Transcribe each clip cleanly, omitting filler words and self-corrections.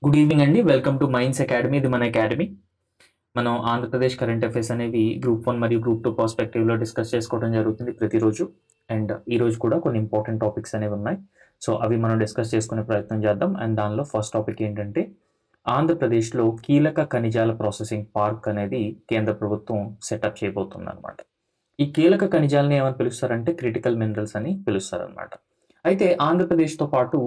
Good evening అండి. Welcome to minds academy. ఇది మన అకాడమీ. మనం ఆంధ్రప్రదేశ్ కరెంట్ అఫైర్స్ అనేవి గ్రూప్ 1 మరియు గ్రూప్ 2 పర్స్పెక్టివ్‌లో డిస్కస్ చేసుకోవడం జరుగుతుంది ప్రతిరోజు. అండ్ ఈరోజు కూడా కొన్ని ఇంపార్టెంట్ టాపిక్స్ అనేవి ఉన్నాయి. సో, అవి మనం డిస్కస్ చేసుకునే ప్రయత్నం చేద్దాం. అండ్ దానిలో ఫస్ట్ టాపిక్ ఏంటంటే, ఆంధ్రప్రదేశ్‌లో కీలక ఖనిజాల ప్రాసెసింగ్ పార్క్ అనేది కేంద్ర ప్రభుత్వం సెటప్ చేయబోతుందన్నమాట. ఈ కీలక ఖనిజాలని ఏమని పిలుస్తారంటే క్రిటికల్ మినరల్స్ అని పిలుస్తారన్నమాట. అయితే ఆంధ్రప్రదేశ్‌తో పాటు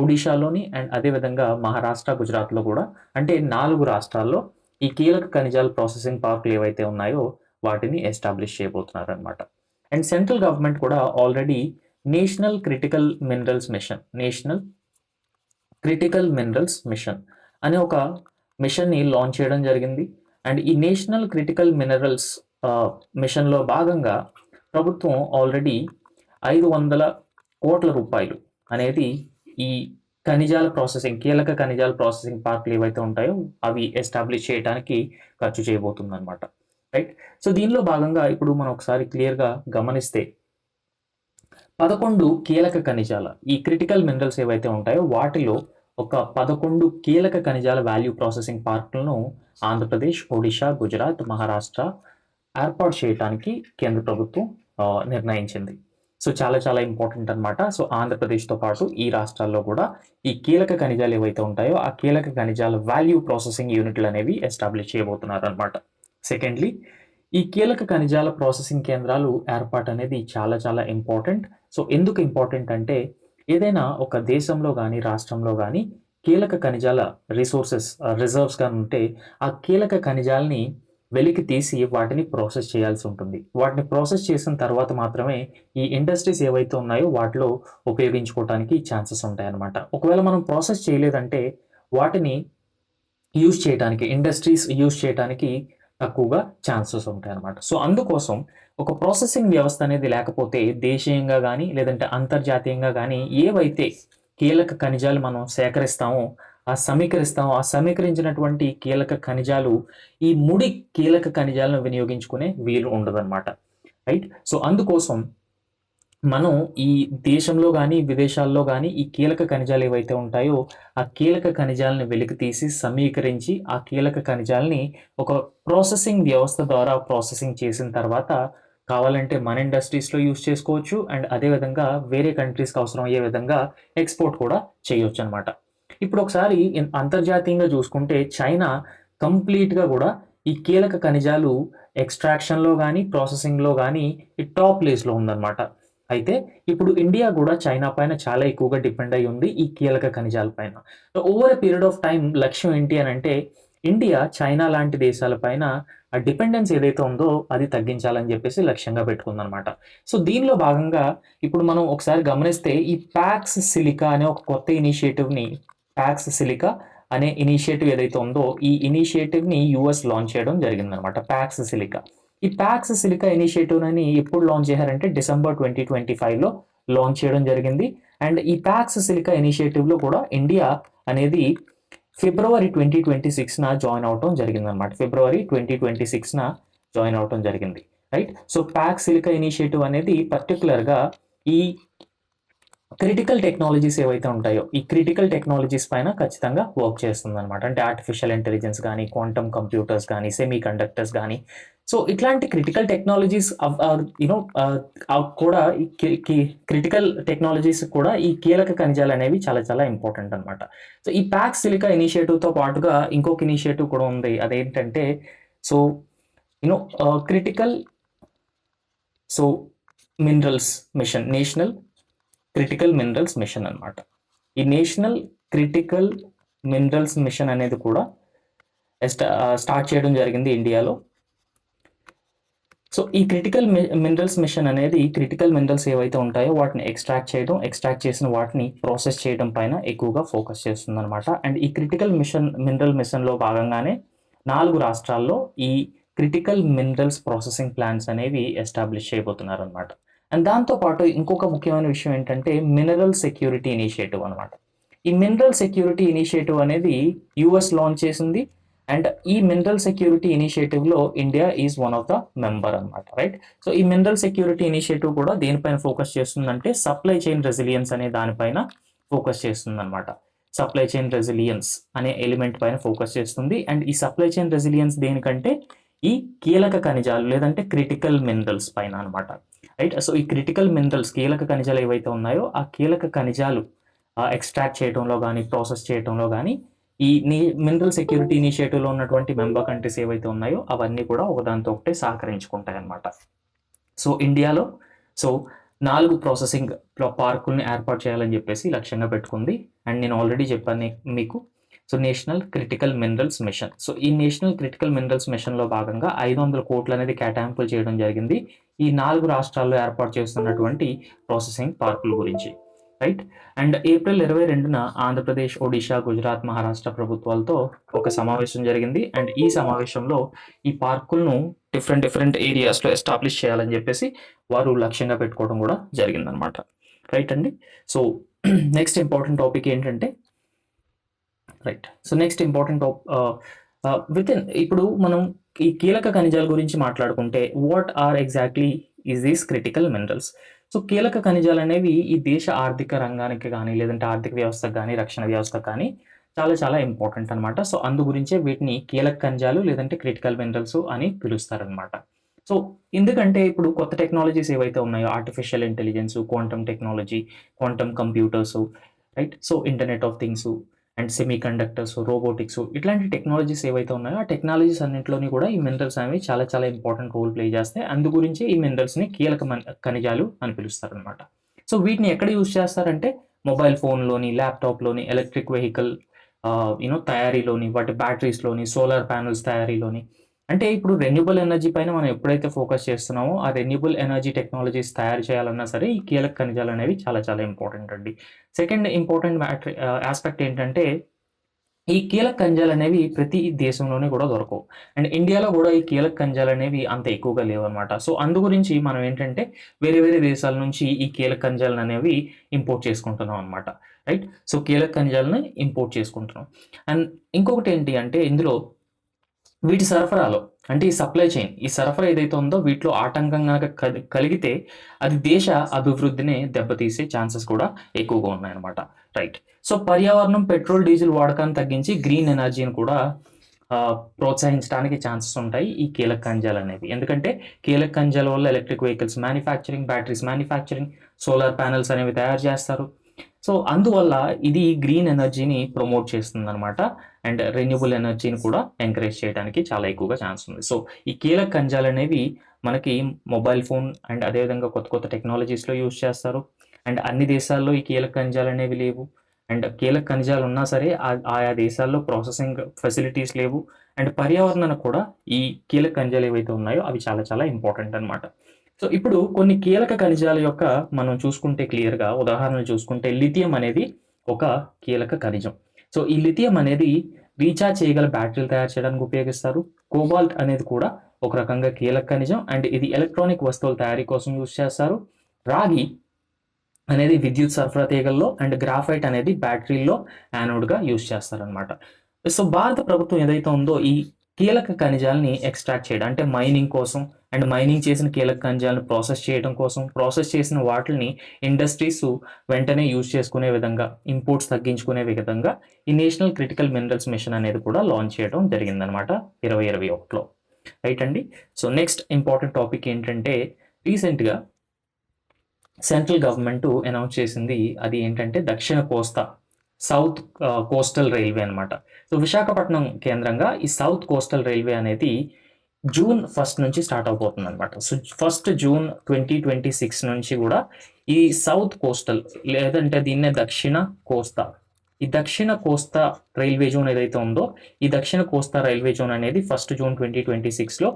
ఒడిషాలోని అండ్ అదేవిధంగా మహారాష్ట్ర, గుజరాత్‌లో కూడా అంటే 4 రాష్ట్రాల్లో ఈ కీలక ఖనిజాల ప్రాసెసింగ్ పార్కులు ఏవైతే ఉన్నాయో వాటిని ఎస్టాబ్లిష్ చేయబోతున్నారనమాట. అండ్ సెంట్రల్ గవర్నమెంట్ కూడా already national critical minerals mission అనే ఒక మిషన్‌ని లాంచ్ చేయడం జరిగింది. అండ్ ఈ నేషనల్ క్రిటికల్ మినరల్స్ మిషన్‌లో భాగంగా ప్రభుత్వం ఆల్రెడీ 500 కోట్ల రూపాయలు అనేది ఈ కీలక ఖనిజాల ప్రాసెసింగ్ పార్కులు ఏవైతే ఉంటాయో అవి ఎస్టాబ్లిష్ చేయడానికి ఖర్చు చేయబోతుందన్నమాట. రైట్. సో, దీనిలో భాగంగా ఇప్పుడు మనం ఒకసారి క్లియర్‌గా గమనిస్తే 11 కీలక ఖనిజాల ఈ క్రిటికల్ మినరల్స్ ఏవైతే ఉంటాయో వాటిలో ఒక 11 కీలక ఖనిజాల వాల్యూ ప్రాసెసింగ్ పార్కులను ఆంధ్రప్రదేశ్, ఒడిషా, గుజరాత్, మహారాష్ట్ర ఏర్పాటు చేయడానికి కేంద్ర ప్రభుత్వం నిర్ణయించింది. సో, చాలా ఇంపార్టెంట్ అన్నమాట. సో, ఆంధ్రప్రదేశ్‌తో పాటు ఈ రాష్ట్రాల్లో కూడా ఈ కీలక ఖనిజాలు ఏవైతే ఉంటాయో ఆ కీలక ఖనిజాల వాల్యూ ప్రాసెసింగ్ యూనిట్లు అనేవి ఎస్టాబ్లిష్ చేయబోతున్నారన్నమాట. సెకండ్లీ, ఈ కీలక ఖనిజాల ప్రాసెసింగ్ కేంద్రాలు ఏర్పాటు అనేది చాలా ఇంపార్టెంట్. సో, ఎందుకు ఇంపార్టెంట్ అంటే ఏదైనా ఒక దేశంలో గానీ, రాష్ట్రంలో గానీ కీలక ఖనిజాల రిజర్వ్స్ గాని ఉంటే ఆ కీలక ఖనిజాలని వెలికి తీసి వాటిని ప్రాసెస్ చేయాల్సి ఉంటుంది. వాటిని ప్రాసెస్ చేసిన తర్వాత మాత్రమే ఈ ఇండస్ట్రీస్ ఏవైతే ఉన్నాయో వాటిలో ఉపయోగించుకోవటానికి ఛాన్సెస్ ఉంటాయన్నమాట. ఒకవేళ మనం ప్రాసెస్ చేయలేదంటే వాటిని ఇండస్ట్రీస్ యూజ్ చేయటానికి తక్కువగా ఛాన్సెస్ ఉంటాయన్నమాట. సో, అందుకోసం ఒక ప్రాసెసింగ్ వ్యవస్థ అనేది లేకపోతే దేశీయంగా గానీ, లేదంటే అంతర్జాతీయంగా గానీ ఏవైతే కీలక ఖనిజాలు మనం ఆ సమీకరించినటువంటి కీలక ఖనిజాలు ఈ ముడి కీలక ఖనిజాలను వినియోగించుకునే వీలు ఉండదన్నమాట. రైట్. సో, అందుకోసం మనం ఈ దేశంలో గానీ, విదేశాల్లో గానీ ఈ కీలక ఖనిజాలు ఏవైతే ఉంటాయో ఆ కీలక ఖనిజాలను వెలికితీసి సమీకరించి ఆ కీలక ఖనిజాలని ఒక ప్రాసెసింగ్ వ్యవస్థ ద్వారా ప్రాసెసింగ్ చేసిన తర్వాత కావాలంటే మన ఇండస్ట్రీస్‌లో యూజ్ చేసుకోవచ్చు. అండ్ అదేవిధంగా వేరే కంట్రీస్‌కి అవసరం అయ్యే విధంగా ఎక్స్‌పోర్ట్ కూడా చేయొచ్చనమాట. ఇప్పుడు ఒకసారి అంతర్జాతీయంగా చూసుకుంటే చైనా కంప్లీట్‌గా కూడా ఈ కీలక ఖనిజాలు ఎక్స్‌ట్రాక్షన్‌లో గానీ, ప్రాసెసింగ్‌లో గానీ ఈ టాప్ ప్లేస్‌లో ఉందన్నమాట. అయితే ఇప్పుడు ఇండియా కూడా చైనా పైన చాలా ఎక్కువగా డిపెండ్ అయ్యి ఉంది ఈ కీలక ఖనిజాల పైన. Over a period of time లక్ష్యం ఏంటి అనంటే ఇండియా చైనా లాంటి దేశాల పైన ఆ డిపెండెన్స్ ఏదైతే ఉందో అది తగ్గించాలని చెప్పేసి లక్ష్యంగా పెట్టుకుందనమాట. సో, దీనిలో భాగంగా ఇప్పుడు మనం ఒకసారి గమనిస్తే ఈ ప్యాక్స్ సిలికా అనే ఒక కొత్త ఇనిషియేటివ్ ఏదైతే ఉందో ఈ ఇనిషియేటివ్‌ని యూఎస్ లాంచ్ చేయడం జరిగిందనమాట. Packs silica. ఈ ప్యాక్స్ సిలికా ఇనిషియేటివ్‌ని ఎప్పుడు లాంచ్ చేశారంటే డిసెంబర్ 2025లో లాంచ్ చేయడం జరిగింది. అండ్ ఈ ప్యాక్స్ సిలికా ఇనిషియేటివ్‌లో కూడా ఇండియా అనేది ఫిబ్రవరి 2026న జాయిన్ అవ్వటం జరిగిందనమాట. Right. So, packs silica initiative అనేది పర్టిక్యులర్‌గా ఈ క్రిటికల్ టెక్నాలజీస్ ఏవైతే ఉంటాయో ఈ క్రిటికల్ టెక్నాలజీస్ పైన ఖచ్చితంగా వర్క్ చేస్తుందనమాట. అంటే ఆర్టిఫిషియల్ ఇంటెలిజెన్స్ గానీ, క్వాంటమ్ కంప్యూటర్స్ గానీ, సెమీ కండక్టర్స్ గానీ సో, ఇట్లాంటి క్రిటికల్ టెక్నాలజీస్ కూడా క్రిటికల్ టెక్నాలజీస్ కూడా ఈ కీలక ఖనిజాలు అనేవి చాలా ఇంపార్టెంట్ అనమాట. సో, ఈ ప్యాక్స్ సిలికా ఇనిషియేటివ్‌తో పాటుగా ఇంకొక ఇనిషియేటివ్ కూడా ఉంది. అదేంటంటే so, critical minerals mission national critical minerals mission అన్నమాట. ఈ నేషనల్ క్రిటికల్ మినరల్స్ మిషన్ అనేది కూడా స్టార్ట్ చేయడం జరిగింది ఇండియాలో. సో, ఈ క్రిటికల్ మినరల్స్ మిషన్ అనేది క్రిటికల్ మినరల్స్ ఏవైతే ఉంటాయో వాటిని ఎక్స్ట్రాక్ట్ చేసిన వాటిని ప్రాసెస్ చేయడం పైన ఎక్కువగా ఫోకస్ చేస్తుందన్నమాట. అండ్ ఈ క్రిటికల్ మినరల్ మిషన్‌లో భాగంగానే 4 రాష్ట్రాల్లో ఈ క్రిటికల్ మినరల్స్ ప్రాసెసింగ్ ప్లాంట్స్ అనేవి ఎస్టాబ్లిష్ చేయబోతున్నారన్నమాట. అండ్ దాంతో పాటు ఇంకొక ముఖ్యమైన విషయం ఏంటంటే మినరల్ సెక్యూరిటీ ఇనిషియేటివ్ అనమాట. ఈ మినరల్ సెక్యూరిటీ ఇనిషియేటివ్ అనేది యూఎస్ లాంచ్ చేసింది. అండ్ ఈ మినరల్ సెక్యూరిటీ ఇనిషియేటివ్‌లో India is one of the member అనమాట. రైట్. సో, ఈ మినరల్ సెక్యూరిటీ ఇనిషియేటివ్ కూడా దేనిపైన ఫోకస్ చేస్తుందంటే సప్లై చైన్ రెసిలియన్స్ అనే దానిపైన ఫోకస్ చేస్తుందన్నమాట. సప్లై చైన్ రెసిలియన్స్ అనే ఎలిమెంట్ పైన ఫోకస్ చేస్తుంది. అండ్ ఈ సప్లై చైన్ రెసిలియన్స్ దేనికంటే ఈ కీలక ఖనిజాలు లేదంటే క్రిటికల్ మినరల్స్ పైన అనమాట. రైట్. సో ఈ క్రిటికల్ మినరల్స్ కీలక ఖనిజాలు ఏవైతే ఉన్నాయో ఆ కీలక ఖనిజాలు ఎక్స్ట్రాక్ట్ చేయడంలో కానీ ప్రాసెస్ చేయడంలో కానీ ఈ మినరల్ సెక్యూరిటీ ఇనిషియేటివ్లో ఉన్నటువంటి మెంబర్ కంట్రీస్ ఏవైతే ఉన్నాయో అవన్నీ కూడా ఒకదానితో ఒకటే సహకరించుకుంటాయి అన్నమాట. సో ఇండియాలో 4 ప్రాసెసింగ్ పార్కుల్ని ఏర్పాటు చేయాలని చెప్పేసి లక్ష్యంగా పెట్టుకుంది. అండ్ నేను ఆల్రెడీ చెప్పాను మీకు. So national critical minerals mission. So ఈ నేషనల్ క్రిటికల్ మినరల్స్ మిషన్లో భాగంగా 500 కోట్లు అనేది కేటాయింపులు చేయడం జరిగింది ఈ 4 రాష్ట్రాల్లో ఏర్పాటు చేస్తున్నటువంటి ప్రాసెసింగ్ పార్కుల గురించి. Right. And April 22న Andhra Pradesh, Odisha, Gujarat, Maharashtra ప్రభుత్వాలతో ఒక సమావేశం జరిగింది. అండ్ ఈ సమావేశంలో ఈ పార్కులను డిఫరెంట్ ఏరియాస్లో ఎస్టాబ్లిష్ చేయాలని చెప్పేసి వారు లక్ష్యంగా పెట్టుకోవడం కూడా జరిగిందనమాట. రైట్ అండి. సో నెక్స్ట్ ఇంపార్టెంట్ టాపిక్ ఏంటంటే ఇప్పుడు మనం ఈ కీలక ఖనిజాల గురించి మాట్లాడుకుంటే what are exactly is these critical minerals. So కీలక ఖనిజాలు అనేవి ఈ దేశ ఆర్థిక రంగానికి కానీ లేదంటే ఆర్థిక వ్యవస్థకు కానీ రక్షణ వ్యవస్థకు కానీ చాలా చాలా ఇంపార్టెంట్ అనమాట. సో అందు గురించే వీటిని కీలక ఖనిజాలు లేదంటే క్రిటికల్ మినరల్స్ అని పిలుస్తారనమాట. సో ఎందుకంటే ఇప్పుడు కొత్త టెక్నాలజీస్ ఏవైతే ఉన్నాయో artificial intelligence, quantum technology, quantum computers, right. So internet of things and semi conductors, robotics ఇట్లాంటి టెక్నాలజీస్ ఏవైతే ఉన్నాయో ఆ టెక్నాలజీస్ అన్నింటిలోని కూడా ఈ మినరల్స్ అనేవి చాలా చాలా ఇంపార్టెంట్ రోల్ ప్లే చేస్తాయి. అందు గురించి ఈ మినరల్స్ని కీలక ఖనిజాలు అని పిలుస్తారు అనమాట. సో వీటిని ఎక్కడ యూజ్ చేస్తారంటే మొబైల్ ఫోన్లోని, ల్యాప్టాప్లోని, ఎలక్ట్రిక్ వెహికల్ తయారీలోని, వాటి బ్యాటరీస్లోని, సోలార్ ప్యానల్స్ తయారీలోని. అంటే ఇప్పుడు రెన్యూబుల్ ఎనర్జీ పైన మనం ఎప్పుడైతే ఫోకస్ చేస్తున్నామో ఆ రెన్యూబుల్ ఎనర్జీ టెక్నాలజీస్ తయారు చేయాలన్నా సరే ఈ కీలక ఖనిజాలు అనేవి చాలా చాలా ఇంపార్టెంట్ అండి. సెకండ్ ఇంపార్టెంట్ ఆస్పెక్ట్ ఏంటంటే ఈ కీలక ఖనిజాలు అనేవి ప్రతి దేశంలోనే కూడా దొరకవు. అండ్ ఇండియాలో కూడా ఈ కీలక ఖనిజాలు అనేవి అంత ఎక్కువగా లేవు అనమాట. సో అందు గురించి మనం ఏంటంటే వేరే వేరే దేశాల నుంచి ఈ కీలక ఖనిజాలను అనేవి ఇంపోర్ట్ చేసుకుంటున్నాం అనమాట. రైట్. సో కీలక ఖనిజాలను ఇంపోర్ట్ చేసుకుంటున్నాం. అండ్ ఇంకొకటి ఏంటి అంటే ఇందులో వీటి సరఫరాలో అంటే ఈ సప్లై చైన్, ఈ సరఫరా ఏదైతే ఉందో వీటిలో ఆటంకం కనుక కలిగితే అది దేశ అభివృద్ధిని దెబ్బతీసే ఛాన్సెస్ కూడా ఎక్కువగా ఉన్నాయన్నమాట. రైట్. సో పర్యావరణం, పెట్రోల్, డీజిల్ వాడకాన్ని తగ్గించి గ్రీన్ ఎనర్జీని కూడా ప్రోత్సహించడానికి ఛాన్సెస్ ఉంటాయి ఈ కీలక ఖనిజాలు అనేవి. ఎందుకంటే కీలక ఖనిజాల వల్ల electric vehicles manufacturing, batteries manufacturing, solar panels అనేవి తయారు చేస్తారు. సో అందువల్ల ఇది గ్రీన్ ఎనర్జీని ప్రమోట్ చేస్తుంది అనమాట. అండ్ రెన్యూబుల్ ఎనర్జీని కూడా ఎంకరేజ్ చేయడానికి చాలా ఎక్కువగా ఛాన్స్ ఉంది. సో ఈ కీలక ఖనిజాలు అనేవి మనకి మొబైల్ ఫోన్ అండ్ అదేవిధంగా కొత్త కొత్త టెక్నాలజీస్లో యూజ్ చేస్తారు. అండ్ అన్ని దేశాల్లో ఈ కీలక ఖనిజాలు అనేవి లేవు. అండ్ కీలక ఖనిజాలు ఉన్నా సరే ఆయా దేశాల్లో ప్రాసెసింగ్ ఫెసిలిటీస్ లేవు. అండ్ పర్యావరణానికి కూడా ఈ కీలక ఖనిజాలు ఏవైతే ఉన్నాయో అవి చాలా చాలా ఇంపార్టెంట్ అనమాట. సో ఇప్పుడు కొన్ని కీలక ఖనిజాల యొక్క మనం చూసుకుంటే క్లియర్గా ఉదాహరణలు చూసుకుంటే లిథియం అనేది ఒక కీలక ఖనిజం. సో ఈ లిథియం అనేది రీఛార్జ్ చేయగల బ్యాటరీలు తయారు చేయడానికి ఉపయోగిస్తారు. కోబాల్ట్ అనేది కూడా ఒక రకంగా కీలక ఖనిజం అండ్ ఇది ఎలక్ట్రానిక్ వస్తువుల తయారీ కోసం యూజ్ చేస్తారు. రాగి అనేది విద్యుత్ సరఫరా తీగల్లో అండ్ గ్రాఫైట్ అనేది బ్యాటరీల్లో యానోడ్గా యూజ్ చేస్తారనమాట. సో భారత ప్రభుత్వం ఏదైతే ఉందో ఈ కీలక ఖనిజాలని ఎక్స్ట్రాక్ట్ చేయడం అంటే మైనింగ్ కోసం అండ్ మైనింగ్ చేసిన కీలక ఖనిజాలను ప్రాసెస్ చేయడం కోసం, ప్రాసెస్ చేసిన వాటిని ఇండస్ట్రీస్ వెంటనే యూజ్ చేసుకునే విధంగా, ఇంపోర్ట్స్ తగ్గించుకునే విధంగా ఈ నేషనల్ క్రిటికల్ మినరల్స్ మిషన్ అనేది కూడా లాంచ్ చేయడం జరిగిందనమాట 2021లో. రైట్ అండి. సో నెక్స్ట్ ఇంపార్టెంట్ టాపిక్ ఏంటంటే రీసెంట్గా సెంట్రల్ గవర్నమెంట్ అనౌన్స్ చేసింది. అది ఏంటంటే దక్షిణ కోస్తా సౌత్ కోస్టల్ రైల్వే అనమాట. సో విశాఖపట్నం కేంద్రంగా ఈ సౌత్ కోస్టల్ రైల్వే అనేది June 1 నుంచి స్టార్ట్ అవబోతుంది అనమాట. సో 1 June 2026 నుంచి కూడా ఈ సౌత్ కోస్టల్ లేదంటే దీన్నే దక్షిణ కోస్తా, ఈ దక్షిణ కోస్తా రైల్వే జోన్ ఏదైతే ఉందో ఈ దక్షిణ కోస్తా రైల్వే జోన్ అనేది 1 June 2026లో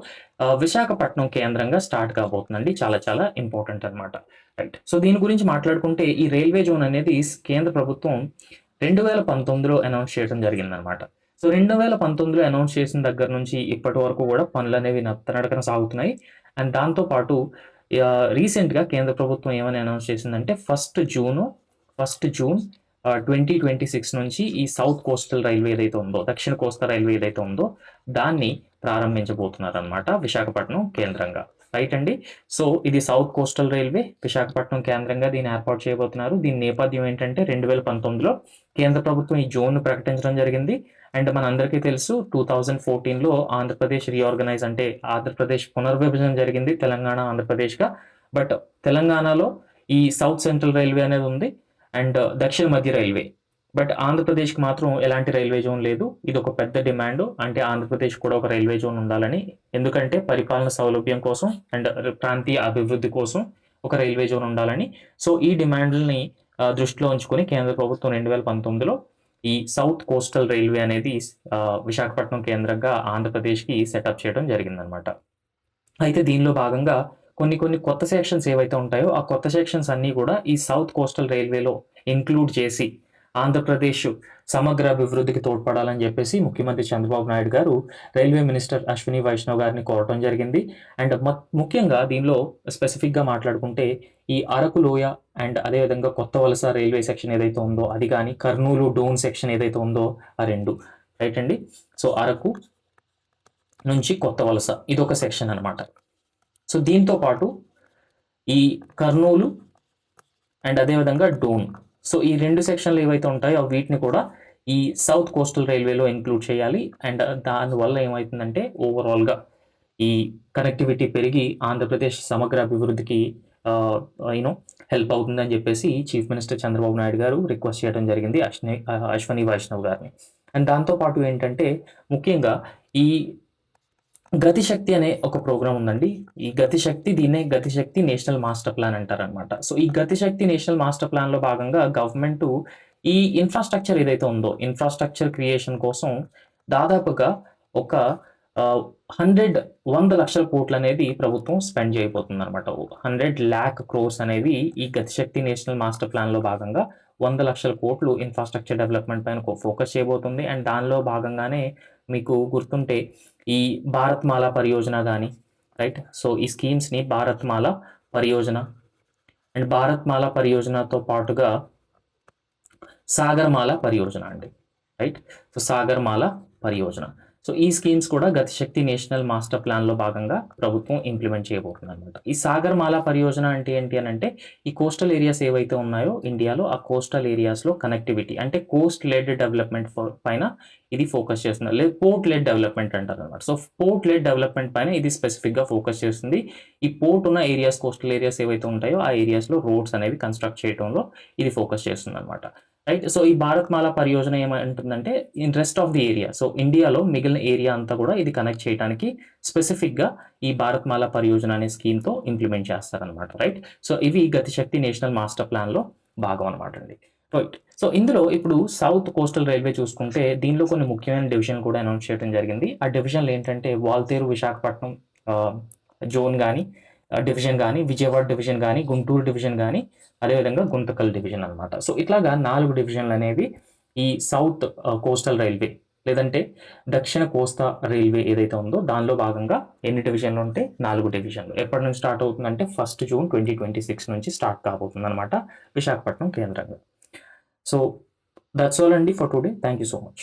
విశాఖపట్నం కేంద్రంగా స్టార్ట్ కాబోతుందండి. చాలా చాలా ఇంపార్టెంట్ అనమాట. రైట్. సో దీని గురించి మాట్లాడుకుంటే ఈ రైల్వే జోన్ అనేది కేంద్ర ప్రభుత్వం 2019లో అనౌన్స్ చేయడం జరిగిందనమాట. సో 2019లో అనౌన్స్ చేసిన దగ్గర నుంచి ఇప్పటి వరకు కూడా పనులు అనేవి నత్తనడకన సాగుతున్నాయి. అండ్ దాంతోపాటు రీసెంట్గా కేంద్ర ప్రభుత్వం ఏమని అనౌన్స్ చేసిందంటే 1 June 2026 నుంచి ఈ సౌత్ కోస్టల్ రైల్వే ఏదైతే ఉందో, దక్షిణ కోస్తా రైల్వే ఏదైతే ఉందో దాన్ని ప్రారంభించబోతున్నారు అనమాట విశాఖపట్నం కేంద్రంగా. రైట్ అండి. సో ఇది సౌత్ కోస్టల్ రైల్వే విశాఖపట్నం కేంద్రంగా దీన్ని ఏర్పాటు చేయబోతున్నారు. దీని నేపథ్యం ఏంటంటే 2019లో కేంద్ర ప్రభుత్వం ఈ జోన్‌ను ప్రకటించడం జరిగింది. అండ్ మనందరికీ తెలుసు 2014లో ఆంధ్రప్రదేశ్ రీఆర్గనైజ్ అంటే ఆంధ్రప్రదేశ్ పునర్విభజన జరిగింది తెలంగాణ, ఆంధ్రప్రదేశ్‌గా. బట్ తెలంగాణలో ఈ సౌత్ సెంట్రల్ రైల్వే అనేది ఉంది అండ్ దక్షిణ మధ్య రైల్వే. బట్ ఆంధ్రప్రదేశ్కి మాత్రం ఎలాంటి రైల్వే జోన్ లేదు. ఇది ఒక పెద్ద డిమాండ్. అంటే ఆంధ్రప్రదేశ్ కూడా ఒక రైల్వే జోన్ ఉండాలని. ఎందుకంటే పరిపాలన సౌలభ్యం కోసం అండ్ ప్రాంతీయ అభివృద్ధి కోసం ఒక రైల్వే జోన్ ఉండాలని. సో ఈ డిమాండ్లని దృష్టిలో ఉంచుకొని కేంద్ర ప్రభుత్వం 2019లో ఈ సౌత్ కోస్టల్ రైల్వే అనేది విశాఖపట్నం కేంద్రంగా ఆంధ్రప్రదేశ్కి సెటప్ చేయడం జరిగిందనమాట. అయితే దీనిలో భాగంగా కొన్ని కొత్త సెక్షన్స్ ఏవైతే ఉంటాయో ఆ కొత్త సెక్షన్స్ అన్నీ కూడా ఈ సౌత్ కోస్టల్ రైల్వేలో ఇంక్లూడ్ చేసి ఆంధ్రప్రదేశ్ సమగ్ర అభివృద్ధికి తోడ్పడాలని చెప్పేసి ముఖ్యమంత్రి చంద్రబాబు నాయుడు గారు రైల్వే మినిస్టర్ అశ్విని వైష్ణవ్ గారిని కోరటం జరిగింది. అండ్ ముఖ్యంగా దీనిలో స్పెసిఫిక్గా మాట్లాడుకుంటే ఈ అరకు లోయ అండ్ అదేవిధంగా కొత్త వలస రైల్వే సెక్షన్ ఏదైతే ఉందో అది కానీ, కర్నూలు డోన్ సెక్షన్ ఏదైతే ఉందో ఆ రెండు. రైట్ అండి. సో అరకు నుంచి కొత్త వలస ఇదొక సెక్షన్ అనమాట. సో దీంతో పాటు ఈ కర్నూలు అండ్ అదేవిధంగా డోన్, సో ఈ రెండు సెక్షన్లు ఏవైతే ఉంటాయో వీటిని కూడా ఈ సౌత్ కోస్టల్ రైల్వేలో ఇంక్లూడ్ చేయాలి. అండ్ దానివల్ల ఏమవుతుందంటే ఓవరాల్గా ఈ కనెక్టివిటీ పెరిగి ఆంధ్రప్రదేశ్ సమగ్ర అభివృద్ధికి హెల్ప్ అవుతుందని చెప్పేసి చీఫ్ మినిస్టర్ చంద్రబాబు నాయుడు గారు రిక్వెస్ట్ చేయడం జరిగింది అశ్విని వైష్ణవ్ గారిని. అండ్ దాంతోపాటు ఏంటంటే ముఖ్యంగా ఈ గతిశక్తి అనే ఒక ప్రోగ్రామ్ ఉందండి. ఈ గతిశక్తి దీన్నే గతిశక్తి నేషనల్ మాస్టర్ ప్లాన్ అంటారనమాట. సో ఈ గతిశక్తి నేషనల్ మాస్టర్ ప్లాన్లో భాగంగా గవర్నమెంట్ ఈ ఇన్ఫ్రాస్ట్రక్చర్ ఏదైతే ఉందో ఇన్ఫ్రాస్ట్రక్చర్ క్రియేషన్ కోసం దాదాపుగా ఒక 100 లక్షల కోట్లు అనేది ప్రభుత్వం స్పెండ్ చేయబోతుంది అనమాట. 100 lakh crores అనేవి ఈ గతిశక్తి నేషనల్ మాస్టర్ ప్లాన్లో భాగంగా 100 లక్షల కోట్లు ఇన్ఫ్రాస్ట్రక్చర్ డెవలప్మెంట్ పైన ఫోకస్ చేయబోతుంది. అండ్ దానిలో భాగంగానే మీకు గుర్తుంటే ఈ భారత్మాల పరియోజన కానీ, రైట్. సో ఈ స్కీమ్స్ని భారత్మాల పరియోజన అండ్ భారత్మాల పరియోజనతో పాటుగా సాగర్మాల పరియోజన అండి, రైట్. సో సాగర్మాల పరియోజన, సో ఈ స్కీమ్స్ కూడా గతిశక్తి నేషనల్ మాస్టర్ ప్లాన్లో భాగంగా ప్రభుత్వం ఇంప్లిమెంట్ చేయబోతుంది అనమాట. ఈ సాగర్మాల పరియోజన అంటే ఏంటి అని అంటే ఈ కోస్టల్ ఏరియాస్ ఏవైతే ఉన్నాయో ఇండియాలో ఆ కోస్టల్ ఏరియాస్లో కనెక్టివిటీ అంటే కోస్ట్ లెడ్ డెవలప్మెంట్ పైన ఇది ఫోకస్ చేస్తుంది. లేదు పోర్ట్ లెడ్ డెవలప్మెంట్ అంటారు అనమాట. సో పోర్ట్ లెడ్ డెవలప్మెంట్ పైన ఇది స్పెసిఫిక్గా ఫోకస్ చేస్తుంది. ఈ పోర్ట్ ఉన్న ఏరియాస్ కోస్టల్ ఏరియాస్ ఏవైతే ఉంటాయో ఆ ఏరియాస్లో రోడ్స్ అనేవి కన్స్ట్రక్ట్ చేయడంలో ఇది ఫోకస్ చేస్తుంది అనమాట, రైట్. సో ఈ భారత్మాల పరియోజన ఏమంటుందంటే in rest of the area, so ఇండియాలో మిగిలిన ఏరియా అంతా కూడా ఇది కనెక్ట్ చేయడానికి స్పెసిఫిక్గా ఈ భారత్మాల పరియోజన అనే స్కీమ్తో ఇంప్లిమెంట్ చేస్తారనమాట, రైట్. సో ఇవి గతిశక్తి నేషనల్ మాస్టర్ ప్లాన్లో భాగం అనమాట అండి, రైట్. సో ఇందులో ఇప్పుడు సౌత్ కోస్టల్ రైల్వే చూసుకుంటే దీనిలో కొన్ని ముఖ్యమైన డివిజన్ కూడా అనౌన్స్ చేయడం జరిగింది. ఆ డివిజన్లు ఏంటంటే వాల్తేరు విశాఖపట్నం జోన్ కానీ డివిజన్ కానీ, విజయవాడ డివిజన్ కానీ, గుంటూరు డివిజన్ కానీ, అదేవిధంగా గుంతకల్ డివిజన్ అనమాట. సో ఇట్లాగా 4 డివిజన్లు అనేవి ఈ సౌత్ కోస్టల్ రైల్వే లేదంటే దక్షిణ కోస్తా రైల్వే ఏదైతే ఉందో దానిలో భాగంగా ఎన్ని డివిజన్లు ఉంటే 4 డివిజన్లు. ఎప్పటి నుంచి స్టార్ట్ అవుతుందంటే 1 జూన్ 2026 నుంచి స్టార్ట్ కాబోతుంది అనమాట విశాఖపట్నం కేంద్రంగా. సో దట్స్ ఆల్ అండి for today. Thank you so much.